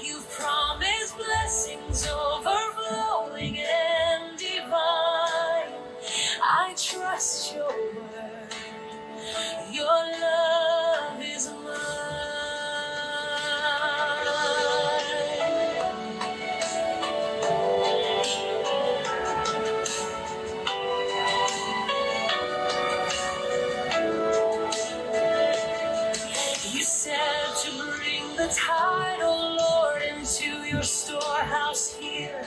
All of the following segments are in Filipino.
You've promised blessings overflowing and divine. I trust your word. Your love is You said to bring the tide, oh Lord, into your storehouse here,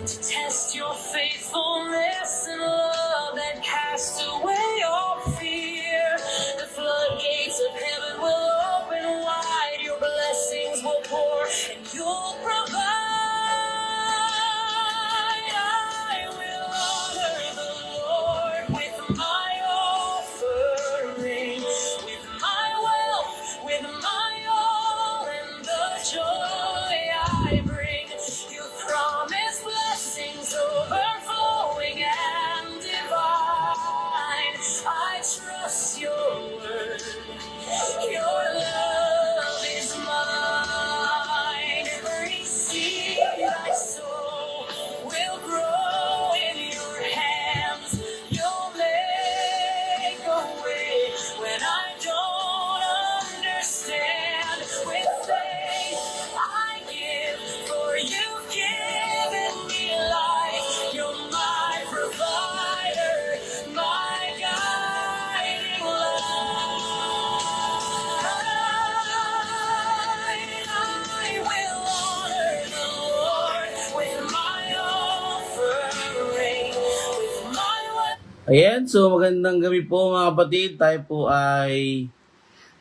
to test your faithfulness and love that casts away all fear. The floodgates of heaven will open wide, your blessings will pour, and you'll provide. I will honor the Lord with my offering, with my wealth, with my all, and the joy I bring. You promise blessings overflowing and divine. I trust your word. Your love is mine. Every seed I sow will grow in your hands. You'll make a way when I don't understand. With faith I give, for you've given me life. You're my provider, my guiding light. I will honor the Lord with my offering, with my Ayan, so magandang gabi po mga kapatid. Tayo po ay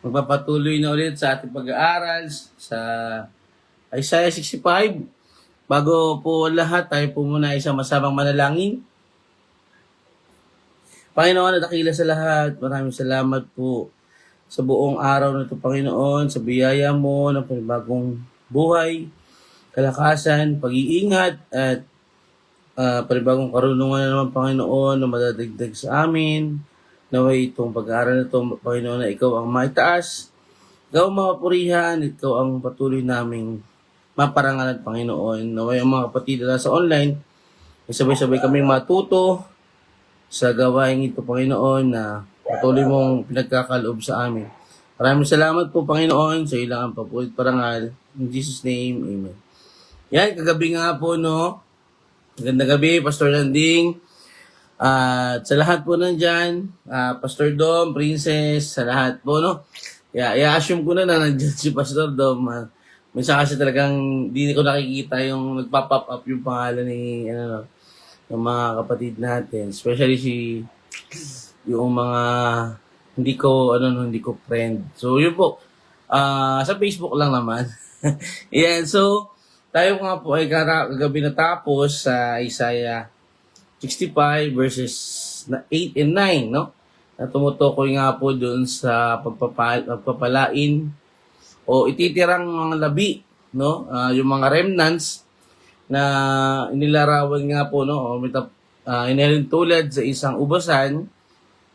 magpapatuloy na ulit sa ating pag-aaral sa Isaiah 65. Bago po lahat, tayo po muna isang masamang manalangin. Panginoon at dakila sa lahat, maraming salamat po sa buong araw na ito, Panginoon, sa biyaya mo ng panibagong buhay, kalakasan, pag-iingat, at panibagong karunungan na naman, Panginoon, na madadagdag sa amin. Naway itong pag-aaral na ito, Panginoon, na ikaw ang maitaas, ikaw ang mapurihan, ikaw ang patuloy naming maparangalan, Panginoon. Naway ang mga kapatid na sa online, sabay-sabay kaming matuto sa gawain ito, Panginoon, na patuloy mong pinagkakaloob sa amin. Maraming salamat po, Panginoon, sa ilang ang papulit parangal. In Jesus' name, Amen. Yan, kagabi nga po, no? Magandang gabi, Pastor Landing. At sa lahat po nandyan, Pastor Dom, Princess, sa lahat po, no? I-assume ko na nandyan si Pastor Dom. Minsan kasi talagang di ko nakikita yung nagpa-pop up yung pangalan ni, ng mga kapatid natin. Especially yung mga hindi ko friend. So, yun po. Sa Facebook lang naman. Yan, so, tayo nga po ay kagabi natapos sa Isaiah 65 verses 8 and 9, no? Na tumutukoy nga po dun sa pagpapalain o ititirang mga labi, no? Yung mga remnants na inilarawan nga po, no? O inilin tulad sa isang ubasan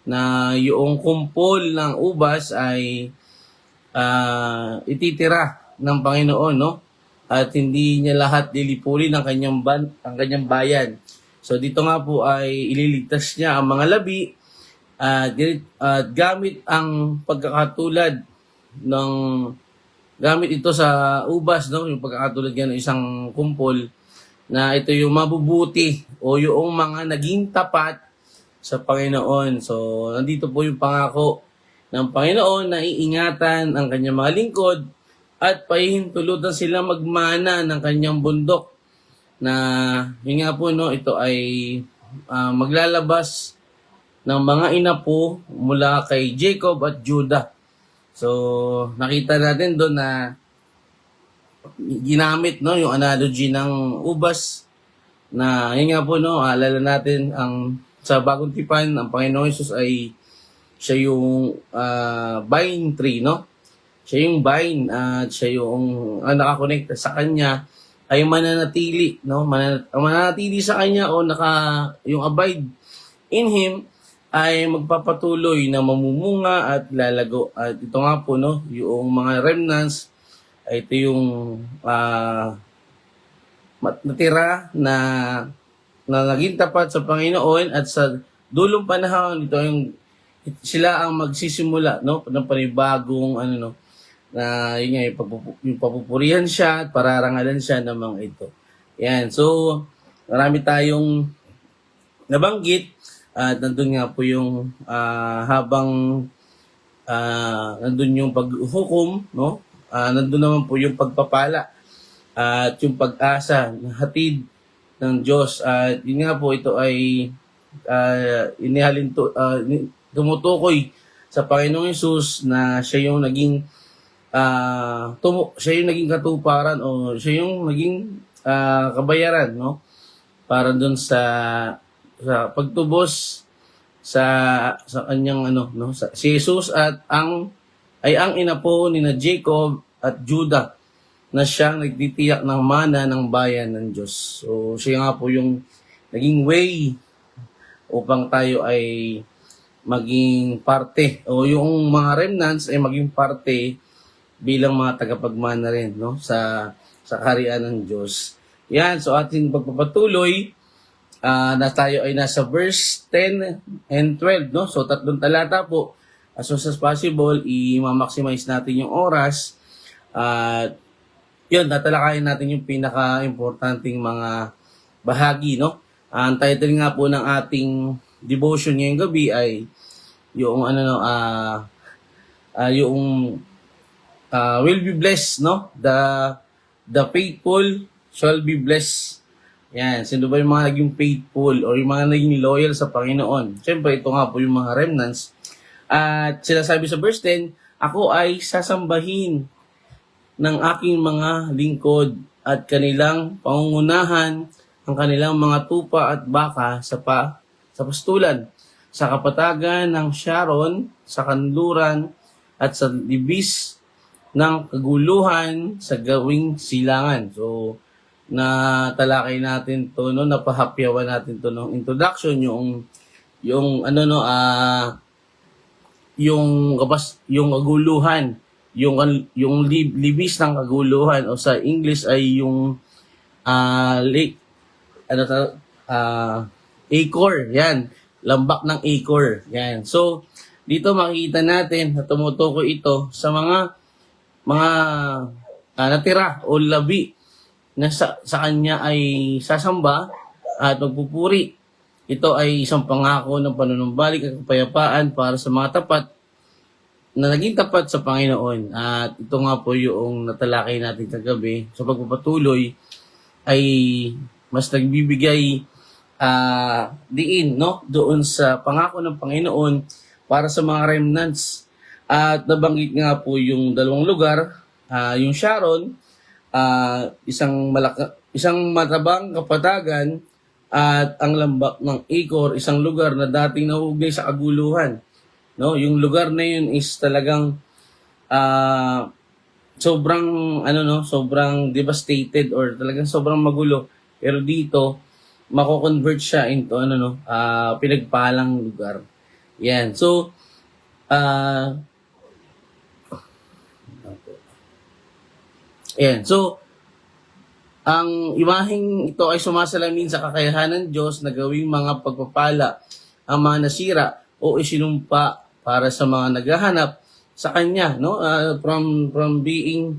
na yung kumpol ng ubas ay ititira ng Panginoon, no? At hindi niya lahat lilipulin ang kanyang bayan. So dito nga po ay ililigtas niya ang mga labi at gamit ang pagkakatulad ng gamit ito sa ubas, no? Yung pagkakatulad ng isang kumpol na ito yung mabubuti o yung mga naging tapat sa Panginoon. So nandito po yung pangako ng Panginoon na iingatan ang kanyang mga lingkod at pahihintulutan sila magmana ng kanyang bundok na yun nga po, no, ito ay maglalabas ng mga inapo mula kay Jacob at Judah. So nakita natin doon na ginamit, no, yung analogy ng ubas na yun nga po, no, alala natin ang sa Bagong Tipan ang Panginoon Jesus ay siya yung vine tree, no? Siya yung vine at siya yung nakakonekta sa kanya ay mananatili, no? Mananatili sa kanya o yung abide in him ay magpapatuloy na mamumunga at lalago. At ito nga po, no, yung mga remnants ito yung natira na naging tapat sa Panginoon, at sa dulong panahon ito yung sila ang magsisimula, no, ng panibagong ano, no, na yun nga, yung papupurihan siya at pararangalan siya ng mga ito. Yan. So, marami tayong nabanggit at nandun nga po yung habang nandun yung paghukom, no? Nandun naman po yung pagpapala at yung pag-asa na hatid ng Diyos. At yun nga po, ito ay tumutukoy sa Panginoong Hesus na siya yung naging siya yung naging katuparan, o siya yung naging kabayaran, no, para doon sa pagtubos sa kanyang ano, no, si Jesus at ang ina po ni na Jacob at Judah, na siyang nagtitiyak ng mana ng bayan ng Diyos. So siya nga po yung naging way upang tayo ay maging parte, o yung mga remnants ay maging parte bilang mga tagapagmana rin, no, sa kaharian ng Diyos. Yan, so ating pagpapatuloy na tayo ay nasa verse 10 and 12, no? So tatlong talata po. As soon as possible, i-maximize natin yung oras. At yun, tatalakayin natin yung pinaka-importanting mga bahagi, no? Ang title nga po ng ating devotion ngayong gabi ay yung will be blessed, no? The faithful shall be blessed. Yan, sino ba yung mga naging faithful o yung mga naging loyal sa Panginoon? Siyempre, ito nga po yung mga remnants. At sila sabi sa verse 10, ako ay sasambahin ng aking mga lingkod at kanilang pangungunahan ang kanilang mga tupa at baka sa pastulan, sa kapatagan ng Sharon, sa kanluran at sa libis ng kaguluhan sa gawing silangan. So, natalakay natin to, no, napahapyawan natin to ng introduction, yung kaguluhan, yung libis ng kaguluhan, o sa English ay yung acre, yan, lambak ng acre, yan. So dito makikita natin na tumutukoy ito sa mga natira o labi na sa kanya ay sasamba at magpupuri. Ito ay isang pangako ng panunumbalik at kapayapaan para sa mga tapat na naging tapat sa Panginoon. At ito nga po yung natalakay natin kagabi sa pagpapatuloy ay mas nagbibigay diin, no, doon sa pangako ng Panginoon para sa mga remnants. At nabanggit nga po yung dalawang lugar, yung Sharon, isang matabang kapatagan, at ang lambak ng Acre, isang lugar na dating nahugnay sa kaguluhan. No, yung lugar na yun is talagang sobrang devastated, or talagang sobrang magulo. Pero dito mako-convert siya into pinagpalang lugar. Yan. So yan. So ang imaheng ito ay sumasalamin sa kakayahan ng Diyos na gawing mga pagpapala ang mga nasira o isinumpa para sa mga naghahanap sa kanya, no, from being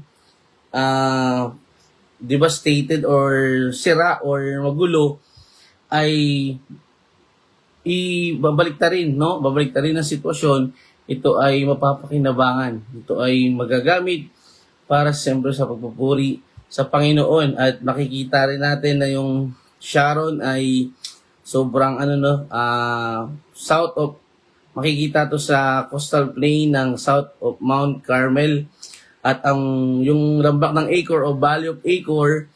devastated or sira or magulo, ay babalik ang sitwasyon. Ito ay mapapakinabangan, ito ay magagamit para siyempre sa pagpupuri sa Panginoon. At makikita rin natin na yung Sharon ay sobrang south of, makikita to sa coastal plain ng south of Mount Carmel. At yung lambak ng Acre o Valley of Acre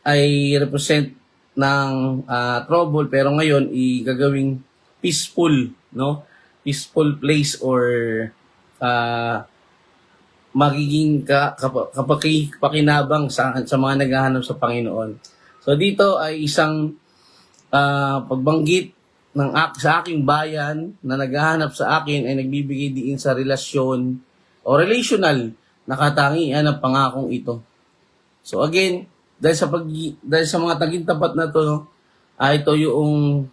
ay represent ng trouble, pero ngayon igagawing peaceful, no? Peaceful place, or magiging kapakinabang sa mga naghahanap sa Panginoon. So dito ay isang pagbanggit sa aking bayan na naghahanap sa akin ay nagbibigay diin sa relasyon o relational nakatangian ng pangakong ito. So again, dahil sa mga taging tapat na to, no, ito yung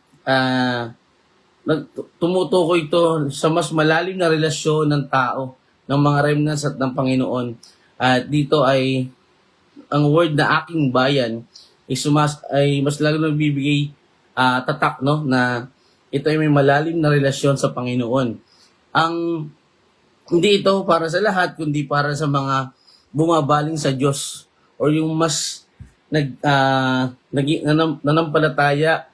tumutukoy ito sa mas malalim na relasyon ng tao, ng mga remnants at ng Panginoon. At dito ay ang word na aking bayan ay mas lalo nagbibigay tatak, no, na ito ay may malalim na relasyon sa Panginoon. Ang hindi ito para sa lahat, kundi para sa mga bumabaling sa Diyos or yung mas nanampalataya,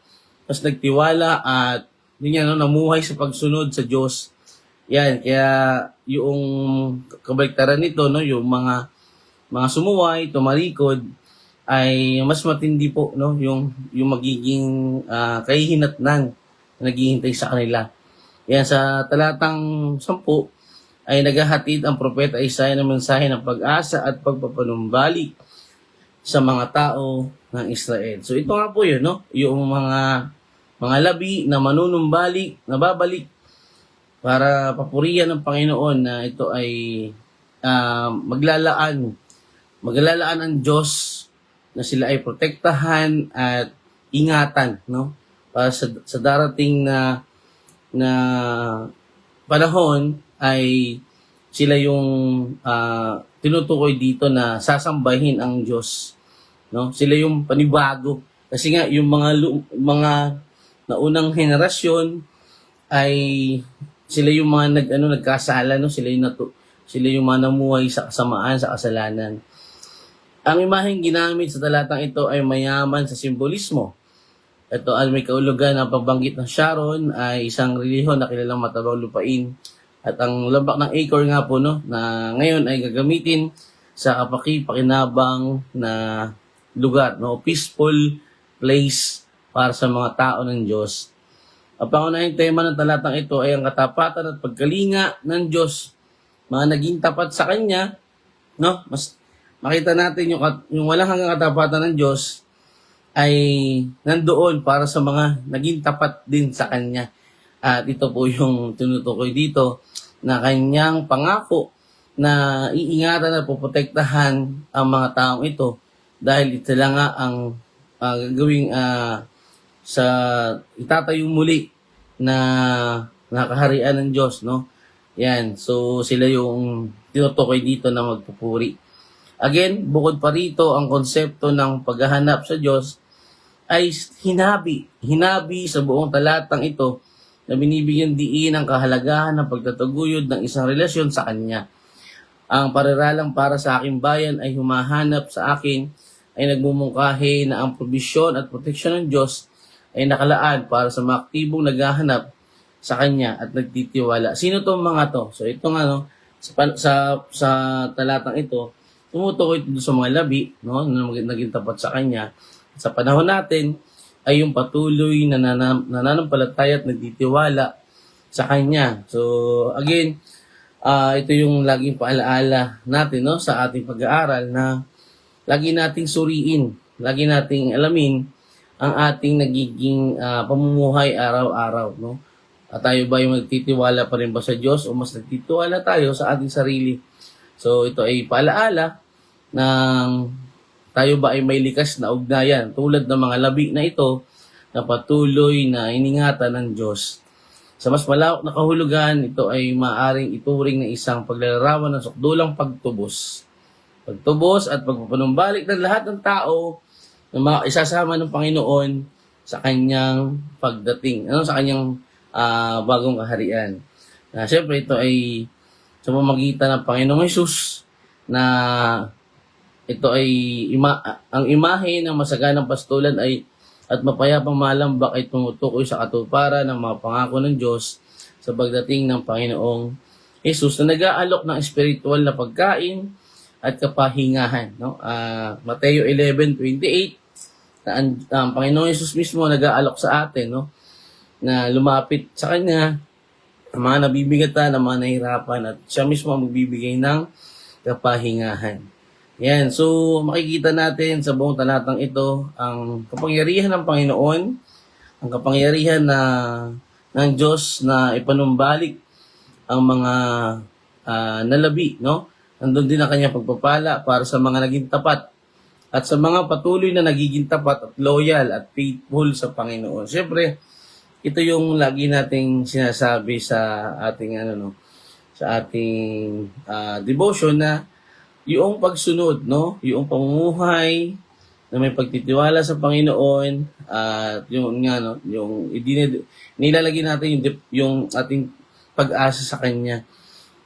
mas nagtiwala at namuhay sa pagsunod sa Diyos. Yan, kaya yung kabaliktaran nito, no, yung mga sumuway, tumalikod, ay mas matindi po, no, yung magiging kahihinatnan na naghihintay sa kanila. Yan, sa talatang 10 ay naghahatid ang propeta Isaiah ng mensahe ng pag-asa at pagpapanumbalik sa mga tao ng Israel. So ito nga po yun, no, yung mga labi na manunumbalik, na babalik para papurihan ng Panginoon na ito ay maglalaan ang Diyos na sila ay protektahan at ingatan, no, para sa darating na panahon ay sila yung tinutukoy dito na sasambahin ang Diyos, no? Sila yung panibago kasi nga yung mga naunang henerasyon ay sila yung mga nagkasala, no? Sila yung mga namuhay sa kasamaan, sa kasalanan. Ang imaheng ginamit sa talatang ito ay mayaman sa simbolismo. Ito ay may kaulugan ng pagbanggit ng Sharon ay isang relihiyon na kilalang matabang lupain. At ang lambak ng Acre nga po, no, na ngayon ay gagamitin sa kapaki-pakinabang na lugar, no, peaceful place para sa mga tao ng Diyos. Ang pangunahing tema ng talatang ito ay ang katapatan at pagkalinga ng Diyos, mga naging tapat sa Kanya, no? Mas makita natin yung walang hanggang katapatan ng Diyos ay nandoon para sa mga naging tapat din sa Kanya. At ito po yung tinutukoy dito na Kanyang pangako na iingatan at poprotektahan ang mga taong ito dahil ito lang nga ang gagawing sa itatayong muli na nakaharian ng Diyos, no? Yan, so sila yung tinutukoy dito na magpupuri. Again, bukod pa rito, ang konsepto ng paghahanap sa Diyos ay hinabi sa buong talatang ito na binibigyan diin ang kahalagahan ng pagtataguyod ng isang relasyon sa Kanya. Ang pariralang para sa aking bayan ay humahanap sa akin ay nagmumungkahi na ang probisyon at proteksyon ng Diyos ay nakalaan para sa mga aktibong naghahanap sa Kanya at nagtitiwala. Sino tong mga to? So ito nga, no, sa talatang ito, tumutukoy ito sa mga labi, no, na naging tapat sa Kanya. Sa panahon natin, ay yung patuloy na nananampalataya at nagtitiwala sa Kanya. So, again, ito yung laging paalaala natin, no, sa ating pag-aaral na lagi nating suriin, lagi nating alamin ang ating nagiging pamumuhay araw-araw, no? At tayo ba yung magtitiwala pa rin ba sa Diyos o mas nagtitiwala tayo sa ating sarili? So, ito ay paalaala ng tayo ba ay may likas na ugnayan tulad ng mga labi na ito na patuloy na iningatan ng Diyos. Sa mas malawak na kahulugan, ito ay maaring ituring na isang paglalarawan ng sukdulang pagtubos. Pagtubos at pagpapanumbalik ng lahat ng tao na isasama ng Panginoon sa kanyang pagdating, sa kanyang bagong kaharian. Siyempre, ito ay sa pamamagitan ng Panginoong Hesus na ito ay ang imahe ng masaganang pastulan ay at mapayapang malambak ay tumutukoy sa katuparan ng mga pangako ng Diyos sa pagdating ng Panginoong Hesus na nag-aalok ng espiritual na pagkain at kapahingahan, no? Mateo 11:28 na ang Panginoong Hesus mismo nag-aalok sa atin, no, na lumapit sa Kanya ang mga nabibigatan, ang mga nahihirapan at siya mismo ang magbibigay ng kapahingahan. Yan, so makikita natin sa buong talatang ito ang kapangyarihan ng Panginoon, ang kapangyarihan ng Diyos na ipanumbalik ang mga nalabi, no? Nandun din ang kanyang pagpapala para sa mga naging tapat at sa mga patuloy na nagiging tapat at loyal at faithful sa Panginoon. Siyempre, ito yung lagi nating sinasabi sa ating sa ating devotion na yung pagsunod, no? Yung pamumuhay na may pagtitiwala sa Panginoon at yung nga no, yung nilalagay natin yung ating pag-asa sa kanya.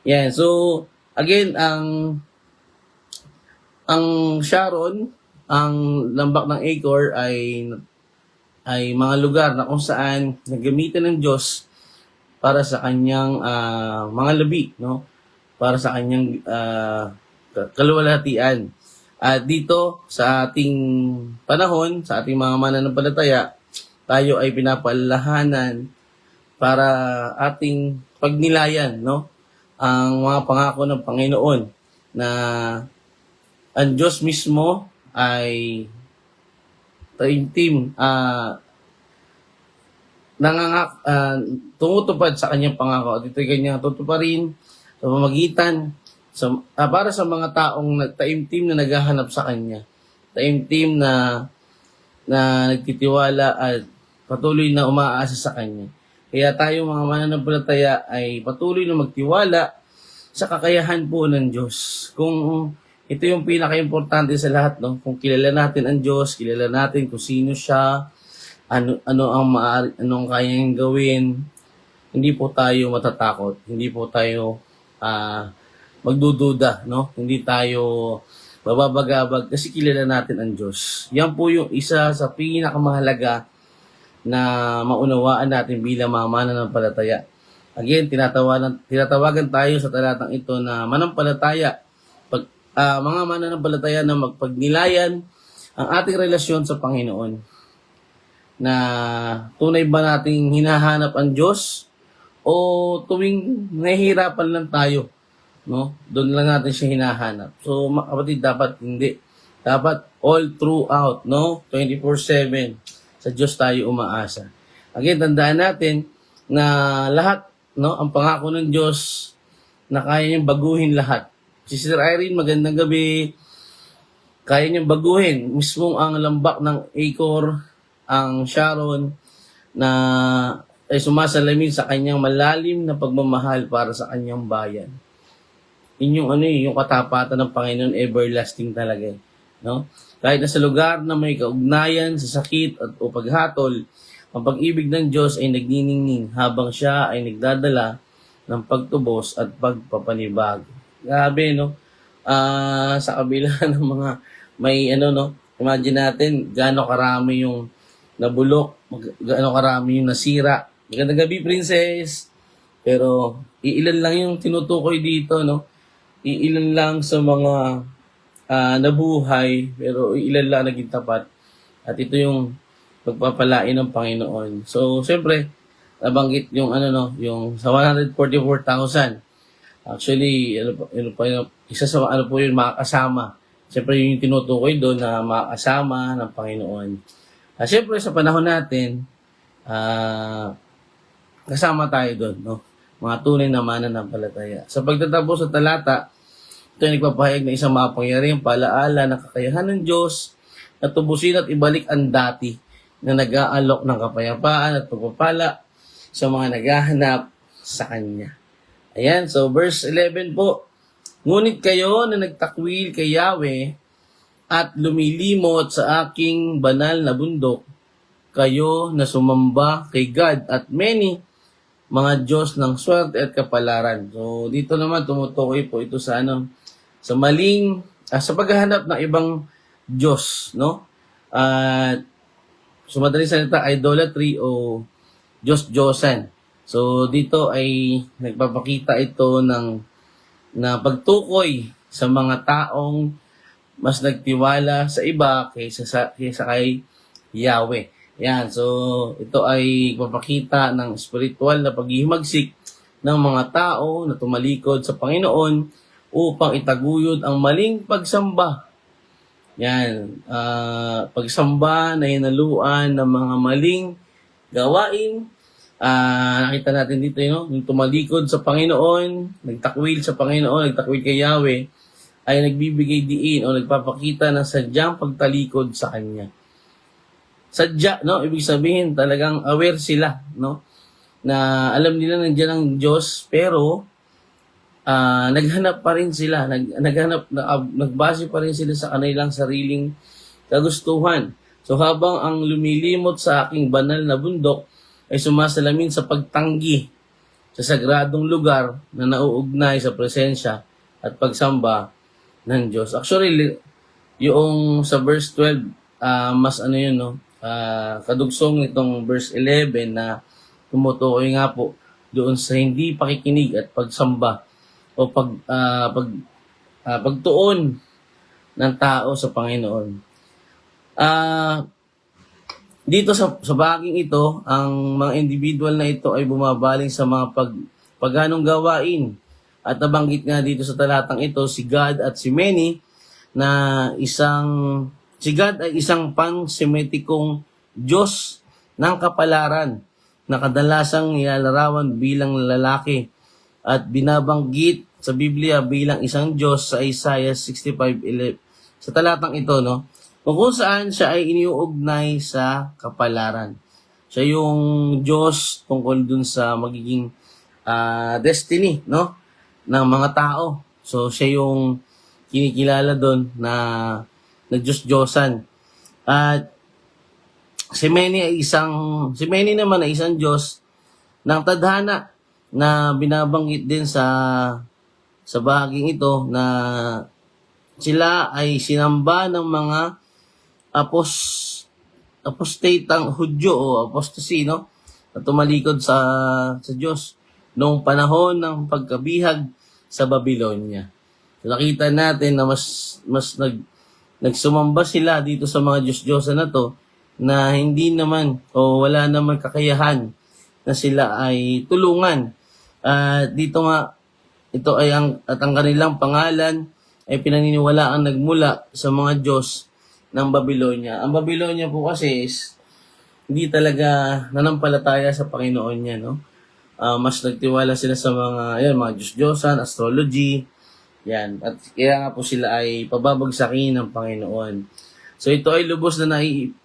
Yan. So, again, ang Sharon, ang lambak ng Acre ay mga lugar na kung saan nagamitan ng Diyos para sa kanyang mga labi, no? Para sa kanyang kaluwalhatian. At dito sa ating panahon, sa ating mga mananampalataya, tayo ay pinapaalalahanan para ating pagnilayan, no? Ang mga pangako ng Panginoon na ang Diyos mismo ay taimtim tumutupad sa kanyang pangako at ito'y kanyang tutuparin sa pamamagitan para sa mga taong taimtim na naghahanap sa kanya, taimtim na nagtitiwala at patuloy na umaasa sa kanya. Kaya tayo mga mananampalataya ay patuloy na magtiwala sa kakayahan po ng Diyos. Kung ito yung pinaka-importante sa lahat, no? Kung kilala natin ang Diyos, kilala natin kung sino siya, anong kayang gawin, hindi po tayo matatakot, hindi po tayo magdududa, no? Hindi tayo bababagabag kasi kilala natin ang Diyos. Yan po yung isa sa pinakamahalaga na maunawaan natin bilang mga mananampalataya. Again, tinatawagan tayo sa talatang ito na manampalataya, mga mananampalataya na magpagnilayan ang ating relasyon sa Panginoon. Na tunay ba nating hinahanap ang Diyos o tuwing nahihirapan lang tayo, no? Doon lang natin siya hinahanap. So, kapatid, dapat hindi. Dapat all throughout, no? 24/7 sa Diyos tayo umaasa. Again, tandaan natin na lahat, no, ang pangako ng Diyos na kaya niyang baguhin lahat. Si Sister Irene, magandang gabi. Kaya niyang baguhin mismo ang lambak ng Acre, ang Sharon, na ay sumasalamin sa kanyang malalim na pagmamahal para sa kanyang bayan. Yun yung katapatan ng Panginoon, everlasting talaga, no? Kahit na sa lugar na may kaugnayan sa sakit at o paghatol, ang pag-ibig ng Diyos ay nagniningning habang siya ay nagdadala ng pagtubos at pagpapanibago. Grabe, no? Sa kabila ng mga may imagine natin gaano karami yung nabulok, gaano karami yung nasira. Magandang gabi, Princess. Pero iilan lang yung tinutukoy dito, no? Iilan lang sa mga nabuhay, pero ilan lang naging tapat. At ito yung pagpapalain ng Panginoon. So, siyempre, nabanggit yung yung sa 144,000. Actually, isa sa po yun, makakasama. Siyempre, yung tinutukoy doon na makakasama ng Panginoon. Siyempre, sa panahon natin, kasama tayo doon, no? Mga tunay na mananampalataya. Sa pagtatapos sa talata, ito ay nagpapahayag na isang makapangyarihang paalaala ng kakayahan ng Diyos na tubusin at ibalik ang dati na nag-aalok ng kapayapaan at pagpapala sa mga naghahanap sa Kanya. Ayan, so verse 11 po. Ngunit kayo na nagtakwil kay Yahweh at lumilimot sa aking banal na bundok, kayo na sumamba kay God at many mga Diyos ng swerte at kapalaran. So dito naman tumutukoy po ito sa sa maling sa paghahanap ng ibang Diyos, no? At sa madaling salita, idolatry o Diyos-Diyosan. So dito ay nagpapakita ito na pagtukoy sa mga taong mas nagtiwala sa iba kaysa kay Yahweh. Yan, so ito ay papakita ng spiritual na paghihimagsik ng mga tao na tumalikod sa Panginoon upang itaguyod ang maling pagsamba. Yan, pagsamba na hinaluan ng mga maling gawain. Nakita natin dito, yung tumalikod sa Panginoon, nagtakwil sa Panginoon, nagtakwil kay Yahweh, ay nagbibigay diin o nagpapakita ng sadyang pagtalikod sa Kanya. Sadya, no? Ibig sabihin talagang aware sila, no? Na alam nila nandiyan ang Diyos, pero naghanap pa rin sila, nagbase pa rin sila sa kanilang sariling kagustuhan. So habang ang lumilimot sa aking banal na bundok ay sumasalamin sa pagtanggi sa sagradong lugar na nauugnay sa presensya at pagsamba ng Diyos. Actually, yung sa verse 12, mas ano yun, no? Kadugsong nitong verse 11 na tumutukoy nga po doon sa hindi pakikinig at pagsamba o pagtuon ng tao sa Panginoon. Dito sa baging ito, ang mga individual na ito ay bumabaling sa mga pagganong gawain. At nabanggit nga dito sa talatang ito, si God at si Meni, na si God ay isang pan-semetikong Diyos ng kapalaran na kadalasang nilalarawan bilang lalaki at binabanggit sa Biblia bilang isang Diyos sa Isaiah 65:11. Sa talatang ito, no? Kung saan siya ay iniuugnay sa kapalaran. Siya yung Diyos tungkol dun sa magiging destiny, no? Ng mga tao. So, siya yung kinikilala doon na Diyos-Diyosan. At si Meni naman ay isang Diyos ng tadhana na binabanggit din sa bahaging ito na sila ay sinamba ng mga apostatang Hudyo o apostasy, no? Na tumalikod sa Diyos noong panahon ng pagkabihag sa Babylonia. So, nakita natin na mas nagsumamba sila dito sa mga Diyos-Diyosan na to na hindi naman o wala naman kakayahan na sila ay tulungan. Dito nga, ito ay ang kanilang pangalan ay pinaniniwalaang nagmula sa mga Diyos ng Babylonia. Ang Babylonia po kasi is hindi talaga nanampalataya sa Panginoon niya, no? Mas nagtiwala sila sa mga Diyos-Diyosan, astrology, yan. At kaya nga po sila ay pababagsakin ng Panginoon. So ito ay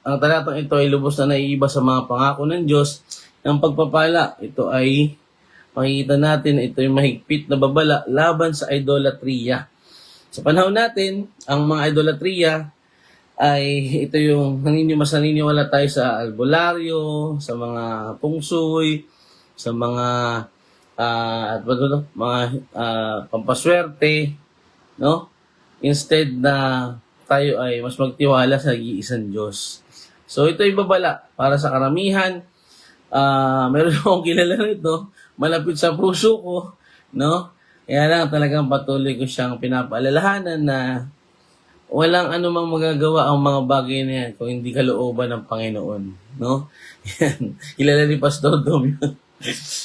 ang talatang ito ay lubos na naiiba sa mga pangako ng Diyos ng pagpapala. Ito ay makikita natin, ito ay mahigpit na babala laban sa idolatria. Sa panahon natin, ang mga idolatria ay ito yung mas naniniwala tayo sa albularyo, sa mga pungsoy, sa mga pampaswerte, no? Instead na tayo ay mas magtiwala sa iisang Diyos. So ito ay babala para sa karamihan. Meron akong kilala nito, malapit sa puso ko, no? Kaya lang talagang patuloy ko siyang pinapaalalahanan na walang anumang magagawa ang mga bagay na yan kung hindi kalooban ng Panginoon, no? Yan. Kilala ni Pastor Dom yun.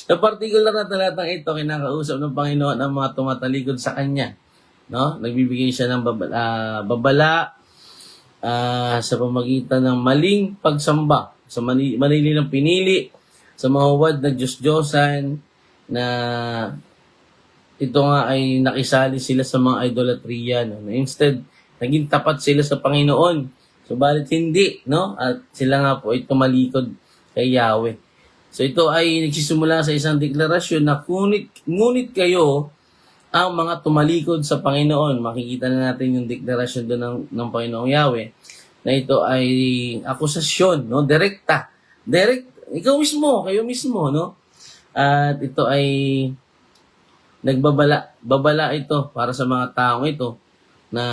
Sa particular na talatang ito, kinakausap ng Panginoon ang mga tumatalikod sa Kanya, no? Nagbibigay siya ng babala sa pamagitan ng maling pagsamba, sa manilang pinili, sa mga huwad na Diyos-Diyosan na ito nga ay nakisali sila sa mga idolatria, no? Instead, naging tapat sila sa Panginoon. Subalit hindi, no? At sila nga po ay tumalikod kay Yahweh. So ito ay nagsisimula sa isang deklarasyon na ngunit kayo ang mga tumalikod sa Panginoon. Makikita na natin yung deklarasyon doon ng Panginoong Yahweh na ito ay akusasyon, no? Direct, ikaw mismo, kayo mismo, no? At ito ay babala ito para sa mga taong ito na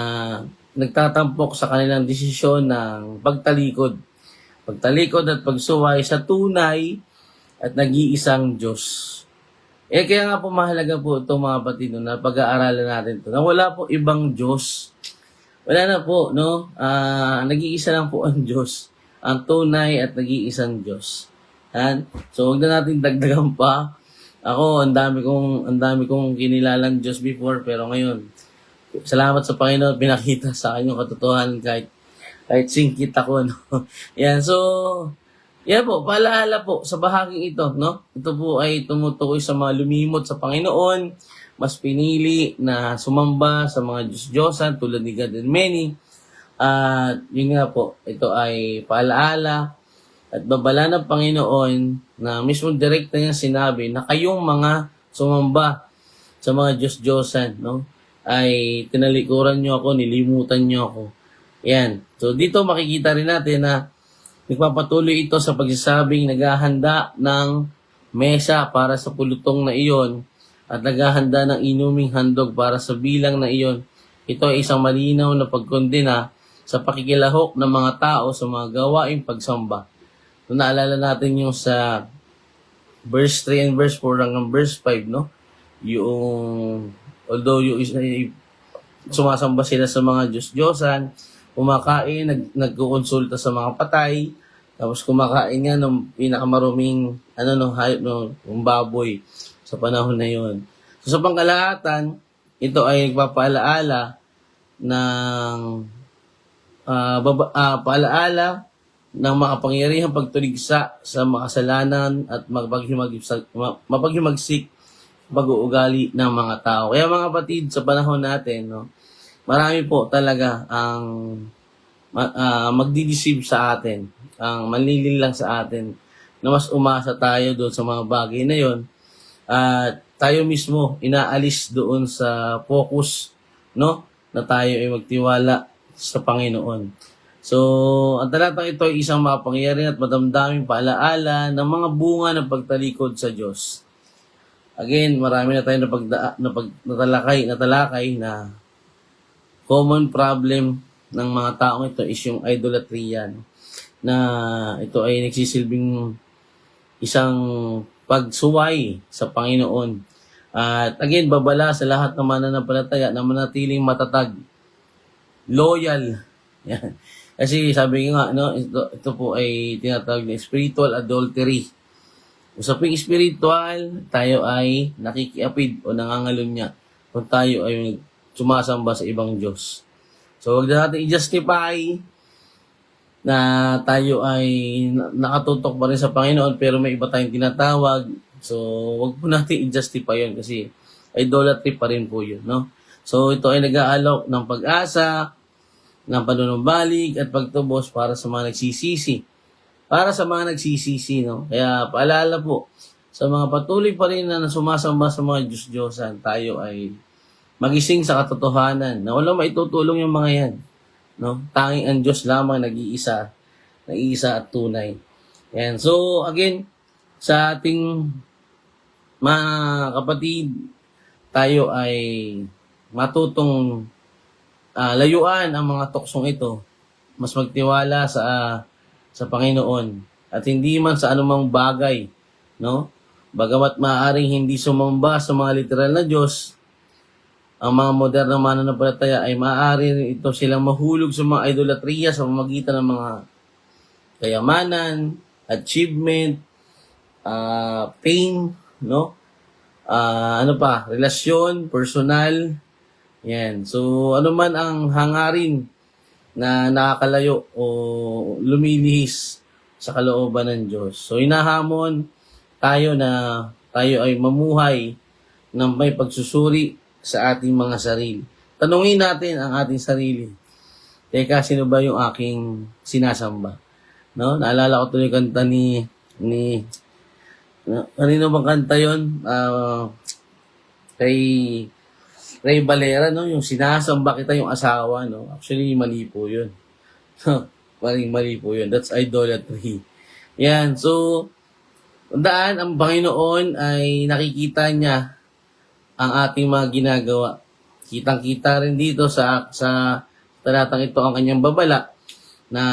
nagtatampok sa kanilang desisyon ng pagtalikod at pagsuway sa tunay at nag-iisang Diyos. Kaya nga po mahalaga po ito mga kapatid, no, na pag-aaralan natin ito, na wala po ibang Diyos. Wala na po, no? Nag-iisa lang po ang Diyos, ang tunay at nag-iisang Diyos. So, huwag na natin dagdagan pa. Ako, ang dami kong kinilalang Diyos before, pero ngayon, salamat sa Panginoon, pinakita sa akin yung katotohanan kahit singkit ako, no? Yan, so, yan po, paalaala po sa bahaging ito, no? Ito po ay tumutukoy sa mga lumimot sa Panginoon, mas pinili na sumamba sa mga Diyos-Diyosan tulad ni God and many. At yun nga po, ito ay paalaala at babala ng Panginoon na mismo direkta niya sinabi na kayong mga sumamba sa mga Diyos-Diyosan, no? Ay tinalikuran nyo ako, nilimutan nyo ako. Yan. So dito makikita rin natin na nagpapatuloy ito sa pagsasabing naghahanda ng mesa para sa pulutong na iyon at naghahanda ng inuming handog para sa bilang na iyon. Ito ay isang malinaw na pagkondena sa pakikilahok ng mga tao sa mga gawaing pagsamba. So, naalala natin yung sa verse 3 and verse 4 hanggang verse 5, no? Yung, although yung sumasamba sila sa mga Diyos-Diyosan, kumakain, nagkukonsulta sa mga patay, tapos kumakain nga ng pinakamaruming hayop ng baboy sa panahon na yon. So sa pangkalahatan, ito ay nagpapaalaala ng paalaala ng makapangyarihang pagtuligsa sa makasalanan at mapaghimagsik pag-uugali ng mga tao. Kaya mga kapatid, sa panahon natin, no, marami po talaga ang magdideceive sa atin, ang manlilin lang sa atin, na mas umasa tayo doon sa mga bagay na yon at tayo mismo inaalis doon sa focus, no, na tayo ay magtiwala sa Panginoon. So, ang talatang ito ay isang makapangyarihan at madamdaming paalaala ng mga bunga ng pagtalikod sa Diyos. Again, marami na tayo natalakay na common problem ng mga taong ito is yung idolatry, na ito ay nagsisilbing isang pagsuway sa Panginoon. At again, babala sa lahat ng mananampalataya na manatiling matatag, loyal. Yan. Kasi sabi nga, no, ito po ay tinatawag na spiritual adultery. Usaping spiritual, tayo ay nakikiapid o nangangalunya kung tayo ay sumasamba sa ibang Diyos. So, huwag na natin i-justify na tayo ay nakatutok pa rin sa Panginoon pero may iba tayong tinatawag. So, wag po natin i-justify yun kasi idolatry pa rin po yun, no? So, ito ay nag-aalok ng pag-asa, ng panunumbalik at pagtubos para sa mga nagsisisi. Para sa mga nagsisisi, no? Kaya paalala po, sa mga patuloy pa rin na sumasamba sa mga Diyos-Diyosan, tayo ay magising sa katotohanan na walang maitutulong yung mga yan, no? Tanging ang Diyos lamang nag-iisa at tunay. Yan. So, again, sa ating mga kapatid, tayo ay matutong layuan ang mga tuksong ito, mas magtiwala sa Panginoon at hindi man sa anumang bagay, no? Bagamat maaaring hindi sumamba sa mga literal na Diyos, ang mga modernong mananampalataya ay maaari ito silang mahulog sa mga idolatriya sa pamamagitan ng mga kayamanan, achievement, fame, no? Relasyon, personal. Yan. So, ano man ang hangarin na nakakalayo o lumilihis sa kalooban ng Diyos. So, hinahamon tayo na tayo ay mamuhay ng may pagsusuri sa ating mga sarili. Tanungin natin ang ating sarili. Teka, sino ba yung aking sinasamba? No? Naalala ko tuloy kanta ni kanino bang kanta yun? Kay Ray Valera, no? Yung sinasamba kita yung asawa, no? Actually, mali po yun. Mali po yun. That's idolatry. Yan. So, tandaan, ang Panginoon ay nakikita niya ang ating mga ginagawa. Kitang-kita rin dito sa talatang ito ang kanyang babala na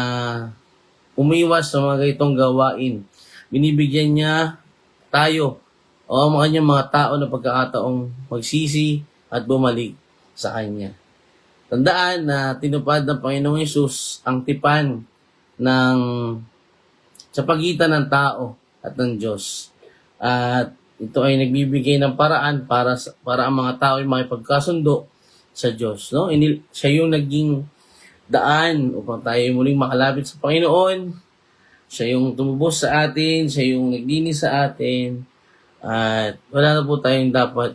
umiwas sa mga ganitong gawain. Binibigyan niya tayo o ang kanyang mga tao na pagkakataong magsisi at bumalik sa Kanya. Tandaan na tinupad ng Panginoong Hesus ang tipan sa pagitan ng tao at ng Diyos. At ito ay nagbibigay ng paraan para ang mga tao ay makipagkasundo sa Diyos. No? Siya yung naging daan upang tayo muling makalapit sa Panginoon. Siya yung tumubos sa atin, siya yung naglinis sa atin. At wala na po tayong dapat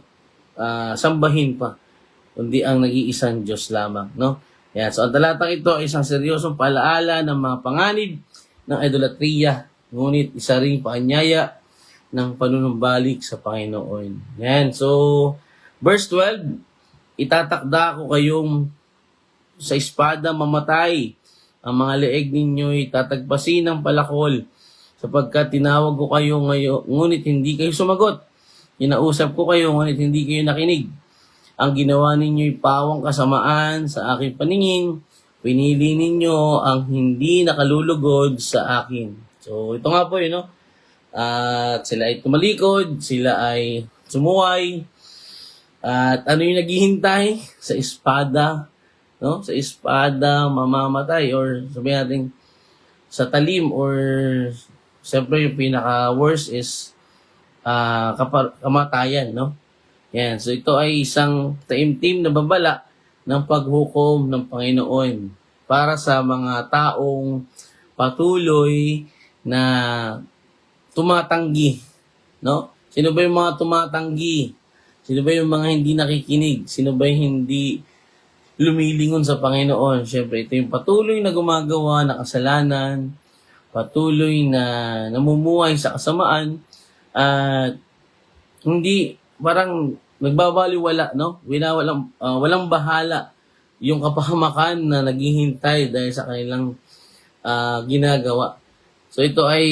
sambahin pa, kundi ang nag-iisang Diyos lamang, no? Yan. So, ang talatang ito ay isang seryosong paalaala ng mga panganib ng idolatriya, ngunit isa ring paanyaya ng panunumbalik sa Panginoon. Yan. So, verse 12, itatakda ko kayong sa espada mamatay. Ang mga leeg ninyo'y tatagpasin ng palakol, sapagkat tinawag ko kayo ngayon, ngunit hindi kayo sumagot. Kinausap ko kayo, ngunit hindi kayo nakinig. Ang ginawa ninyo'y pawang kasamaan sa aking paningin. Pinili ninyo ang hindi nakalulugod sa akin. So, ito nga po yun, no? At sila ay tumalikod, sila ay sumuway. At ano yung naghihintay? Sa espada, no? Sa espada mamamatay, or sabihin natin sa talim, or siyempre yung pinaka-worst is kamatayan, no? Yan. So, ito ay isang taimtim na babala ng paghukom ng Panginoon para sa mga taong patuloy na tumatanggi, no? Sino ba yung mga tumatanggi? Sino ba yung mga hindi nakikinig? Sino ba yung hindi lumilingon sa Panginoon? Siyempre, ito yung patuloy na gumagawa ng kasalanan, patuloy na namumuhay sa kasamaan, at hindi parang nagbabaliwala, no? Walang bahala yung kapahamakan na naghihintay dahil sa kanilang ginagawa. So ito ay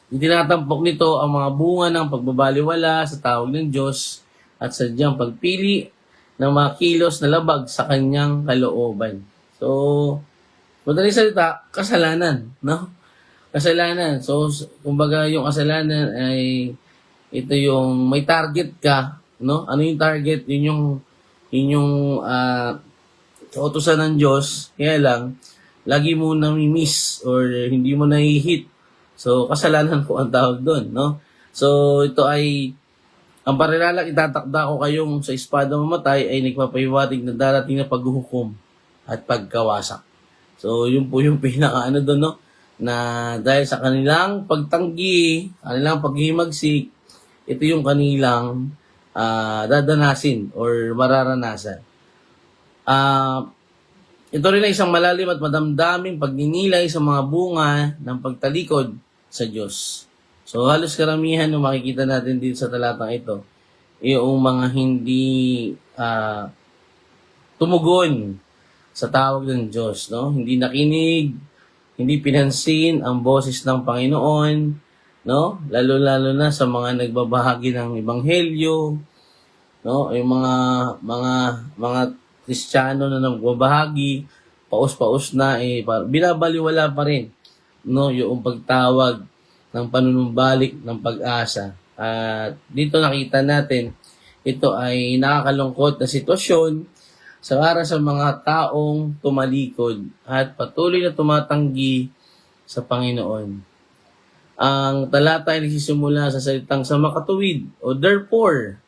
itinatampok nito ang mga bunga ng pagbabaliwala sa tawag ng Diyos at sadyang pagpili ng mga kilos na labag sa kanyang kalooban. So, madaling salita, kasalanan, no? Kasalanan. So, kumbaga yung kasalanan ay ito yung may target ka, no? Ano yung target? Yun yung kautusan ng Diyos. Kaya lang, lagi mo nami-miss or hindi mo na-hit. So, kasalanan po ang tawag doon, no? So, ito ay ang parilalang itatakda ko kayong sa espada mamatay ay nagpapahiwatig na darating na paghuhukom at pagkawasak. So, yun po yung pinaka doon, no? Na dahil sa kanilang pagtanggi, kanilang paghihimagsik, ito yung kanilang dadanasin or mararanasan. Ito rin ay isang malalim at madamdaming pagninilay sa mga bunga ng pagtalikod sa Diyos. So halos karamihan ng makikita natin dito sa talatang ito, yung mga hindi tumugon sa tawag ng Diyos, no? Hindi nakinig, hindi pinansin ang boses ng Panginoon, no? Lalo-lalo na sa mga nagbabahagi ng ebanghelyo, no? Yung mga Kristiyano na nagbabahagi, paus-paus na binabaliwala pa rin, no? Yung pagtawag ng panunumbalik ng pag-asa. At dito nakita natin, ito ay nakakalungkot na sitwasyon para sa mga taong tumalikod at patuloy na tumatanggi sa Panginoon. Ang talata ay nagsisimula sa salitang sa makatuwid o therefore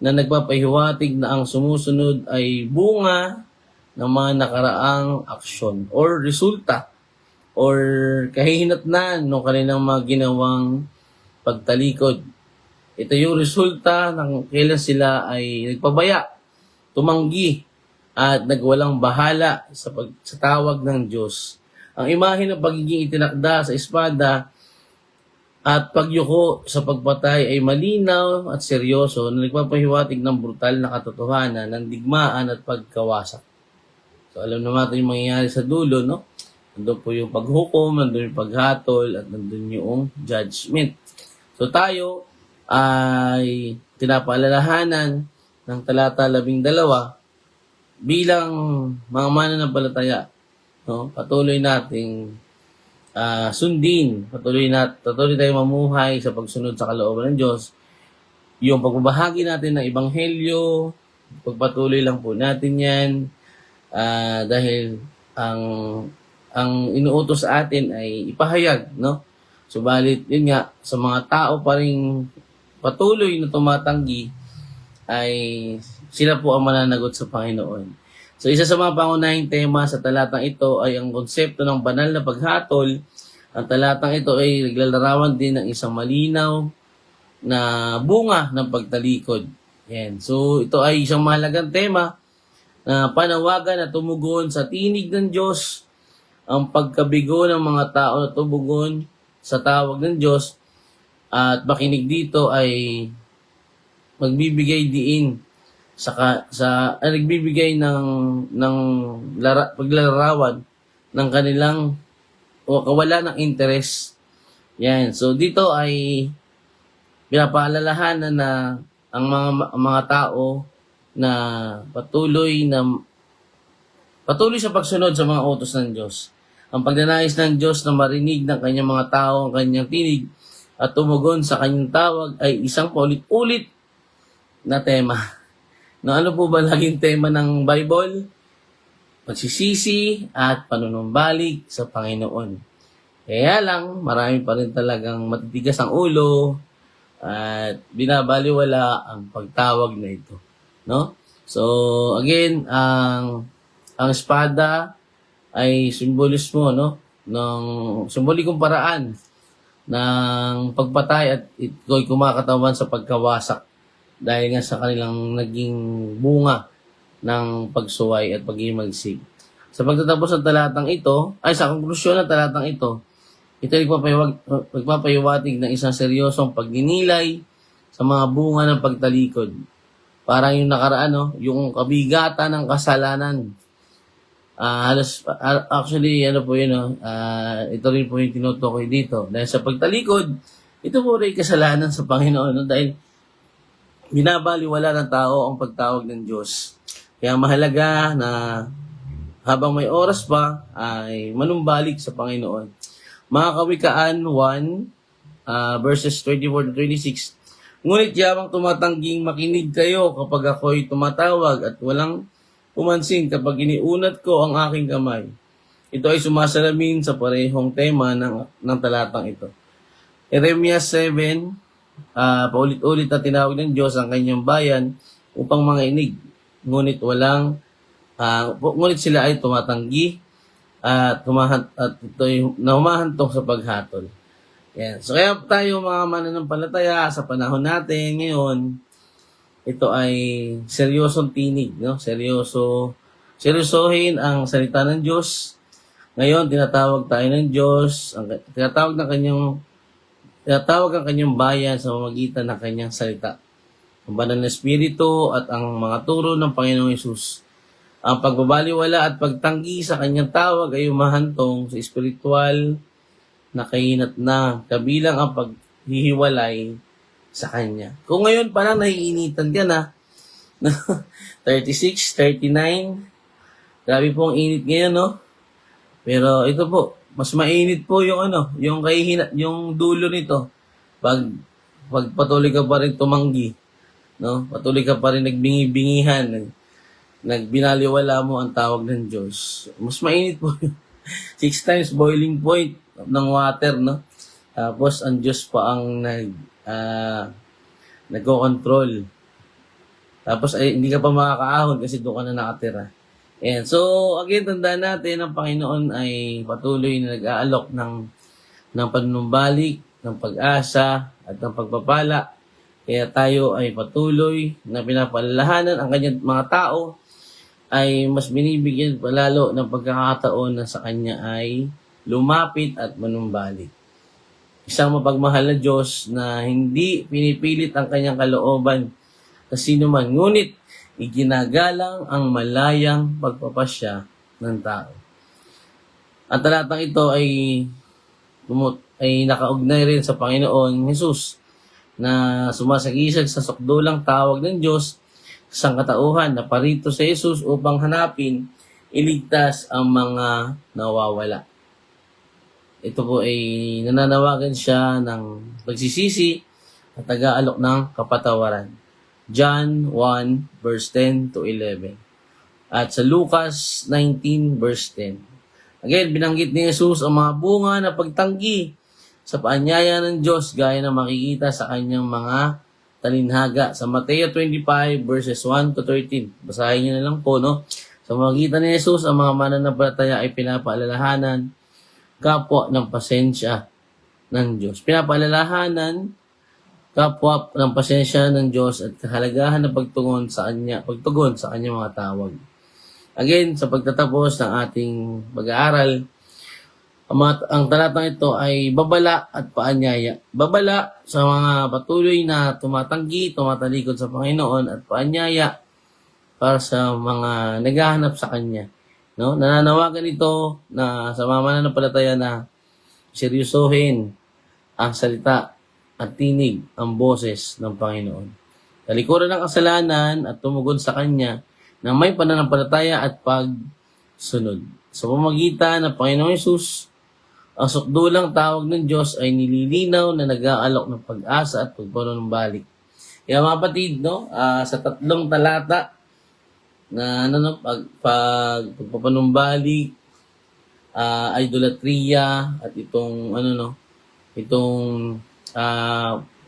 na nagpapahiwatig na ang sumusunod ay bunga ng mga nakaraang aksyon or resulta or kahihinatnan ng kanilang mga ginawang pagtalikod. Ito yung resulta ng kailan sila ay nagpabaya, tumanggi, at nagwalang bahala sa tawag ng Diyos. Ang imahe ng pagiging itinakda sa espada at pagyuko sa pagpatay ay malinaw at seryoso na nagpapahiwatig ng brutal na katotohanan ng digmaan at pagkawasak. So alam naman natin yung mangyayari sa dulo, no? Nandun po yung paghukom, nandun yung paghatol, at nandun yung judgment. So tayo ay tinapaalalahanan ng talata 12 bilang mga mananampalataya, no? Patuloy nating sundin, patuloy tayong mamuhay sa pagsunod sa kalooban ng Diyos. Yung pagbabahagi natin ng ebanghelyo, pagpatuloy lang po natin yan, dahil ang inuutos sa atin ay ipahayag, no? Subalit, yun nga, sa mga tao pa rin patuloy na tumatanggi, ay sila po ang mananagot sa Panginoon. So, isa sa mga pangunahing tema sa talatang ito ay ang konsepto ng banal na paghatol. Ang talatang ito ay naglalarawan din ng isang malinaw na bunga ng pagtalikod. Yan. So, ito ay isang mahalagang tema na panawagan na tumugon sa tinig ng Diyos, ang pagkabigo ng mga tao na tumugon sa tawag ng Diyos at makinig dito ay magbibigay diin nagbibigay ng paglalarawan ng kanilang o kawalan ng interes. Yan. So dito ay pinapaalalahanan na ang mga tao na patuloy sa pagsunod sa mga utos ng Diyos. Ang pagnanais ng Diyos na marinig ng kanyang mga tao ang kanyang tinig at tumugon sa kanyang tawag ay isang paulit-ulit na tema. Na ano po ba laging tema ng Bible? Pagsisisi at panunumbalik sa Panginoon. Kaya lang, marami pa rin talagang matitigas ang ulo at binabaliwala ang pagtawag na ito. No? So, again, ang espada ay simbolismo, no? Ng simbolikong paraan ng pagpatay at ito'y kumakatawan sa pagkawasak dahil nga sa kanilang naging bunga ng pagsuway at pag-imagsig. Sa pagtatapos ng talatang ito, sa konklusyon ng talatang ito, ito ay nagpapahiwatig ng isang seryosong pagninilay sa mga bunga ng pagtalikod. Parang yung nakaraan, no? Yung kabigatan ng kasalanan. Actually, ano po yun, no? Ito rin po yung tinutukoy dito. Dahil sa pagtalikod, ito po rin kasalanan sa Panginoon, no? Dahil binabaliwala ng tao ang pagtawag ng Diyos. Kaya mahalaga na habang may oras pa ay manumbalik sa Panginoon. Mga Kawikaan 1, verses 24 to 26. Ngunit yamang tumatangging makinig kayo kapag ako'y tumatawag at walang pumansin kapag iniunat ko ang aking kamay. Ito ay sumasalamin sa parehong tema ng talatang ito. Jeremias 7, paulit-ulit na tinawag ng Diyos ang kanyang bayan upang manginig. Ngunit sila ay tumatanggi at humahantong sa paghatol. Yan. So kaya tayo mga mananampalataya sa panahon natin ngayon, ito ay seryosong tinig, no? Seryosohin ang salita ng Diyos. Ngayon tinatawag tayo ng Diyos, tinatawag ang kanyang bayan sa pamamagitan ng kanyang salita. Ang banal na espiritu at ang mga turo ng Panginoong Hesus. Ang pagbabaliwala at pagtanggi sa kanyang tawag ay umahantong sa espiritual na kahinat na kabilang ang paghihiwalay sa kanya. Kung ngayon parang naiinitan ka na, 36, 39, grabe po ang init ngayon, no? Pero ito po, mas mainit po yung yung dulo nito. Pag patuloy ka pa rin tumanggi, no? Patuloy ka pa rin nagbingi-bingihan, nagbinaliwala mo ang tawag ng Diyos. Mas mainit po yun. 6 times boiling point ng water, no? Tapos ang Diyos pa ang nagko-control. Tapos hindi ka pa makakaahon kasi doon ka na nakatira. And so, again, tandaan natin, ang Panginoon ay patuloy na nag-aalok ng panunumbalik, ng pag-asa, at ng pagpapala. Kaya tayo ay patuloy na pinapalalahanan ang kanyang mga tao ay mas binibigyan palalo ng pagkakataon na sa kanya ay lumapit at manumbalik. Isang mapagmahal na Diyos na hindi pinipilit ang kanyang kalooban sa sino man, ngunit iginagalang ang malayang pagpapasya ng tao. Ang talatang ito ay nakaugnay rin sa Panginoon Hesus na sumasagisag sa sukdulang tawag ng Diyos sa sangkatauhan na parito sa Hesus upang hanapin, iligtas ang mga nawawala. Ito po ay nananawagan siya ng pagsisisi at taga-alok ng kapatawaran. John 1 verse 10 to 11. At sa Lucas 19 verse 10. Again, binanggit ni Jesus ang mga bunga na pagtanggi sa paanyaya ng Diyos gaya na makikita sa kanyang mga talinhaga. Sa Mateo 25 verses 1 to 13. Basahin niyo na lang po, no? Sa pamamagitan ni Jesus, ang mga mananampalataya ay pinapaalalahanan kapwa ng pasensya ng Diyos. Pinapaalalahanan kapwa ng pasensya ng Diyos at kahalagahan ng pagtugon sa kanyang mga tawag. Again, sa pagtatapos ng ating pag-aaral, ang talatang ito ay babala at paanyaya. Babala sa mga patuloy na tumatalikod sa Panginoon, at paanyaya para sa mga naghahanap sa Kanya. No? Nananawagan ito na sa mga mananampalataya na seryosohin ang salita at tinig ang boses ng Panginoon. Talikuran ng kasalanan at tumugon sa Kanya na may pananampalataya at pagsunod. Sa pamamagitan ng Panginoong Hesus, ang sukdulang tawag ng Diyos ay nililinaw na nag-aalok ng pag-asa at pagpanumbalik. Kaya mga kapatid, no, sa 3 talata na pagpapanumbalik, idolatria at itong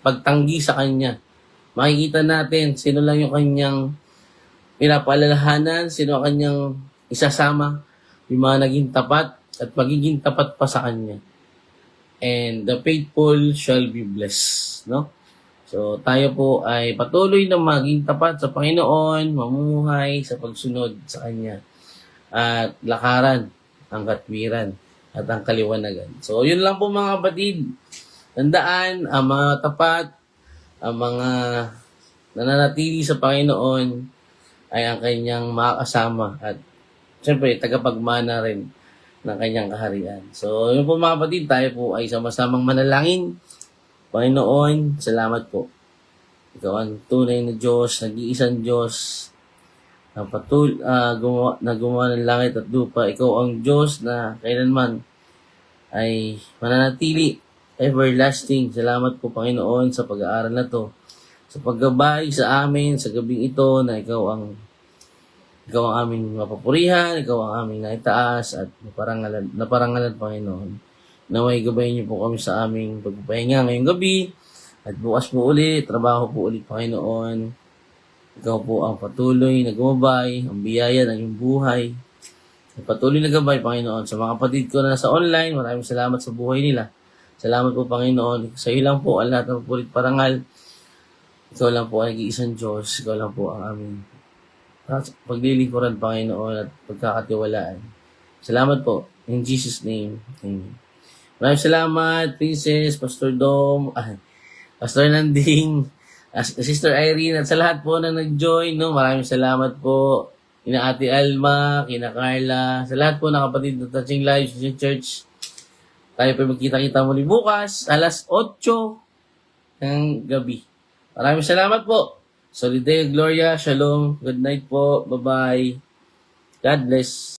pagtanggi sa Kanya. Makikita natin sino lang yung Kanyang pinapaalalahanan, sino ang Kanyang isasama, yung mga naging tapat at magiging tapat pa sa Kanya. And the faithful shall be blessed. No? So, tayo po ay patuloy na maging tapat sa Panginoon, mamumuhay sa pagsunod sa Kanya, at lakaran ang katwiran at ang kaliwanagan. So, yun lang po mga kapatid. Tandaan, ang mga tapat, ang mga nananatili sa Panginoon ay ang Kanyang makakasama at siyempre, tagapagmana rin ng Kanyang kaharian. So, yun po mga kapatid, tayo po ay sama-samang manalangin. Panginoon, salamat po. Ikaw ang tunay na Diyos, nag-iisang Diyos, na gumawa ng langit at lupa. Ikaw ang Diyos na kailanman ay mananatili, everlasting. Salamat po, Panginoon, sa pag-aaral na to, sa paggabay sa amin sa gabing ito na ikaw ang aming mapupurihan, ikaw ang aming naitaas at naparangalan, Panginoon. Naway gabayin niyo po kami sa aming pagpapahinga ngayong gabi at bukas po ulit, trabaho po ulit, Panginoon. Ikaw po ang patuloy na gumabay, ang biyaya ng iyong buhay. At patuloy na gabay, Panginoon, sa mga kapatid ko na nasa online. Maraming salamat sa buhay nila. Salamat po, Panginoon. Sa iyo lang po ang lahat ng pupulit parangal. Ikaw lang po ang nag-iisang Diyos. Ikaw lang po ang aming paglilingkuran, Panginoon, at pagkakatiwalaan. Salamat po. In Jesus' name. Amen. Maraming salamat, Princess, Pastor Dom, Pastor Nanding, Sister Irene, at sa lahat po na nag-join. No? Maraming salamat po. Kina Ate Alma, kina Carla, sa lahat po ng kapatid ng Touching Lives Church. Tayo po magkita-kita muli bukas, alas 8 ng gabi. Maraming salamat po. Solideo Gloria, Shalom, good night po, bye-bye. God bless.